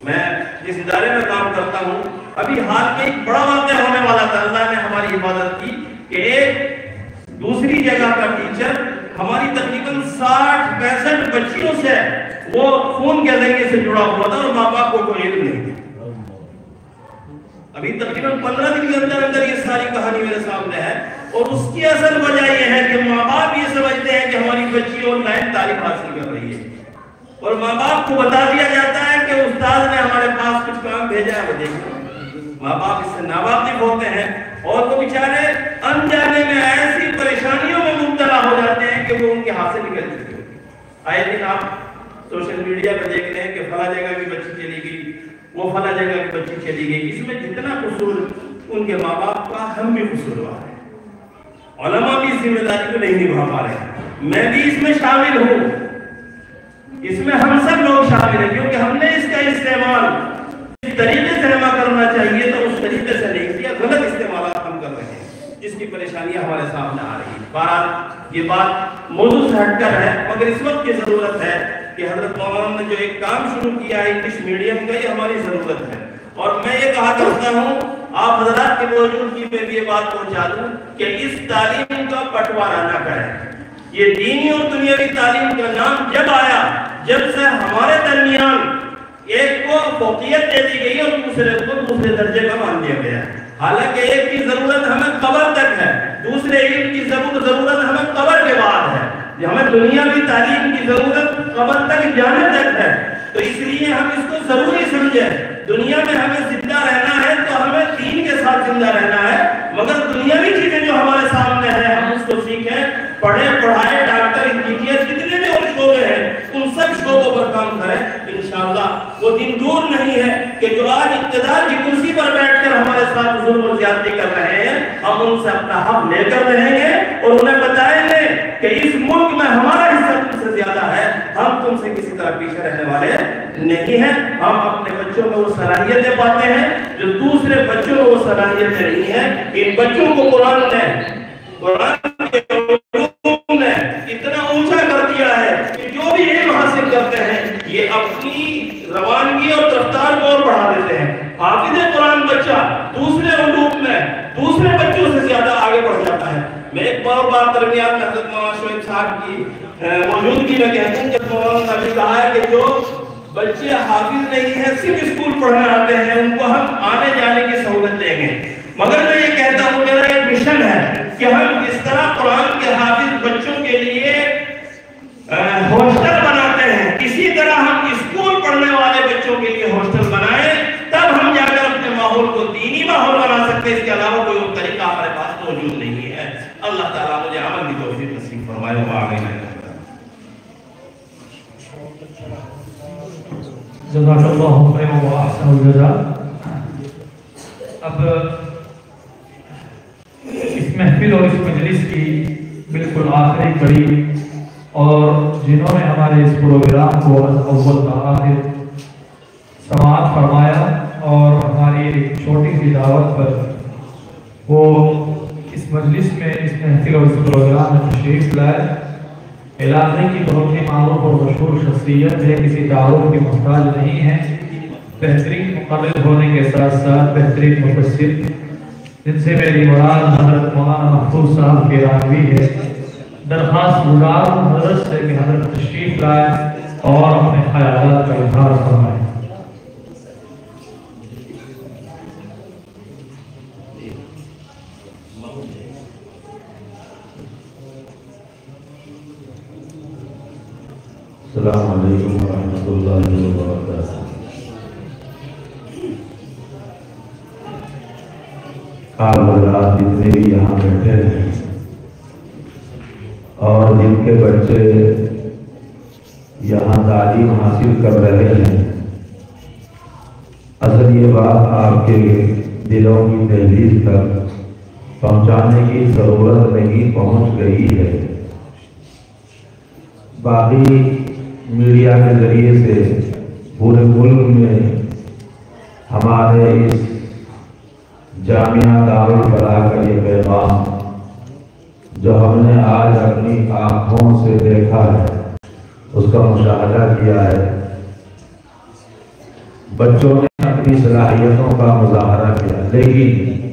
میں جس ادارے میں کام کرتا ہوں، ابھی حال میں ایک بڑا واقعہ ہونے والا تھا، اللہ نے ہماری حفاظت کی کہ ایک دوسری جگہ کا ٹیچر ہماری تقریباً 60-65 بچیوں سے وہ فون کے ذریعے سے جڑا ہوا تھا اور ماں باپ کو کوئی علم نہیں تھا۔ ابھی تقریباً 15 دن کے اندر اندر یہ ساری کہانی میرے سامنے ہے، اور اس کی اصل وجہ یہ ہے کہ ماں باپ یہ سمجھتے ہیں کہ ہماری بچی آن لائن تعلیم حاصل کر رہی ہے، اور ماں باپ کو بتا دیا جاتا ہے کہ استاد نے ہمارے پاس کچھ کام بھیجا ہے وہ دیکھو۔ ماں باپ اس سے ناواقف ہوتے ہیں اور وہ بیچارے انجانے میں ایسی پریشانیوں میں مبتلا ہو جاتے ہیں کہ وہ ان کے ہاتھ سے نکل چکے ہوتے ہیں۔ آئے دن آپ سوشل میڈیا پہ دیکھ رہے ہیں کہ فلاں جگہ کی بچی چلی گئی، وہ فلاں جگہ کی بچی چلی گئی۔ اس میں جتنا قصور ان کے ماں باپ کا، ہم بھی قصوروار ہیں۔ علماء بھی اس ذمہ داری کو نہیں نبھا پا رہے ہیں، میں بھی اس میں شامل ہوں، اس میں ہم سب لوگ شامل ہیں، کیونکہ ہم نے اس کا استعمال اس طریقے سے ہمیں کرنا چاہیے تو اس طریقے سے نہیں کیا، غلط استعمالات ہم کر رہے ہیں جس کی پریشانیاں ہمارے سامنے آ رہی ہیں۔ بہرحال یہ بات موضوع سے ہٹ کر ہے، مگر اس وقت کی ضرورت ہے کہ حضرت مولانا نے جو ایک کام شروع کیا ہے انگلش میڈیم کا، یہ ہماری ضرورت ہے۔ اور میں یہ کہا کرتا ہوں، آپ حضرات کی موجودگی میں بھی یہ بات پہنچا دوں کہ اس تعلیم کا بٹوارا نہ کریں۔ یہ دینی اور دنیاوی تعلیم کا نام جب آیا، جب سے ہمارے درمیان ایک کو فوقیت دے دی گئی اور دوسرے کو دوسرے درجے کا مان دیا گیا، حالانکہ ایک کی ضرورت ہمیں قبر تک ہے، دوسرے علم کی ضرورت ہمیں قبر کے بعد ہے، ہمیں دنیاوی تعلیم کی ضرورت قبر تک جانے تک ہے۔ تو اس لیے ہم اس کو ضروری سمجھیں، دنیا میں ہمیں زندہ رہنا ہے تو ہمیں دین کے ساتھ زندہ رہنا ہے، مگر دنیاوی چیزیں جو ہمارے سامنے ہیں ہم اس کو سیکھیں، پڑھے پڑھائے، ڈاکٹر انجینئر جتنے بھی اور شعبے ہیں ان سب شعبوں پر کام کریں۔ انشاءاللہ وہ دن دور نہیں ہے کہ جو آج اقتدار کی کرسی پر بیٹھ کر ہمارے ساتھ ظلم و زیادتی کر رہے ہیں، ہم ان سے اپنا حق لے کر رہیں گے اور انہیں بتائیں گے کہ اس ملک میں ہمارا حصہ تم سے زیادہ ہے، ہم تم سے کسی طرح پیچھے رہنے والے نہیں ہیں۔ ہم اپنے بچوں کو وہ صلاحیتیں پاتے ہیں جو دوسرے بچوں کو وہ صلاحیتیں نہیں ہیں۔ ان بچوں کو قرآن کے علوم نے اتنا اونچا کر دیا ہے کہ جو بھی علم حاصل کرتے ہیں یہ اپنی روانگی اور رفتار کو اور بڑھا دیتے ہیں۔ حافظ قرآن بچہ دوسرے علوم میں دوسرے بچوں سے زیادہ آگے بڑھ جاتا ہے۔ میں ایک بار درمیان میں حضرت مولانا شعیب صاحب کی موجودگی میں کہتا ہوں، جب مولانا نے کہا ہے کہ جو بچے حافظ نہیں ہیں صرف اسکول پڑھنے آتے ہیں ان کو ہم آنے جانے کی سہولت دیں گے، مگر میں یہ کہتا ہوں میرا ایک مشن ہے کہ ہم اس طرح قرآن کے حافظ بچوں کے لیے ہاسٹل بناتے ہیں، اسی طرح ہم اسکول پڑھنے والے بچوں کے لیے ہاسٹل بنائیں، تب ہم جا کر اپنے ماحول کو دینی ماحول بنا سکتے ہیں۔ اس کے علاوہ کوئی اور طریقہ ہمارے پاس موجود نہیں ہے۔ اللہ تعالیٰ مجھے عمل کی توفیق نصیب فرمائے۔ جزاک اللہ خیر و احسن الجزاء۔ اب اس محفل اور اس مجلس کی بالکل آخری کڑی اور جنہوں نے ہمارے اس پروگرام کو اول تا آخر سماعت فرمایا اور ہماری چھوٹی سی دعوت پر وہ اس مجلس میں اس محفل اور اس پروگرام میں تشریف لائے، علاقے کی بہت ہی معروف اور مشہور شخصیت ہے، کسی تعارف کی محتاج نہیں ہے، بہترین مقرر ہونے کے ساتھ ساتھ بہترین مفسر، جن سے میری مراد حضرت مولانا محفوظ صاحب کی راوی ہے۔ درخواست گزار حضرت سے کہ حضرت تشریف لائے اور اپنے خیالات کا اظہار فرمائیں۔ السلام علیکم ورحمۃ اللہ وبرکاتہ۔ آپ حضرات جتنے بھی یہاں بیٹھے ہیں اور جن کے بچے یہاں تعلیم حاصل کر رہے ہیں، اصل یہ بات آپ کے دلوں کی دہلیز تک پہنچانے کی ضرورت نہیں، پہنچ گئی ہے۔ باقی میڈیا کے ذریعے سے پورے ملک میں ہمارے اس جامعہ دارالفلاح کا یہ پیغام جو ہم نے آج اپنی آنکھوں سے دیکھا ہے، اس کا مشاہدہ کیا ہے، بچوں نے اپنی صلاحیتوں کا مظاہرہ کیا، لیکن